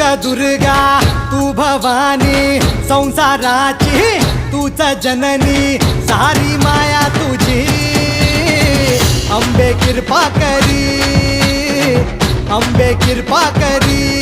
ग दुर्गा तू भवानी संसाराची तूच जननी सारी माया तुझी अंबे कृपा करी अंबे कृपा करी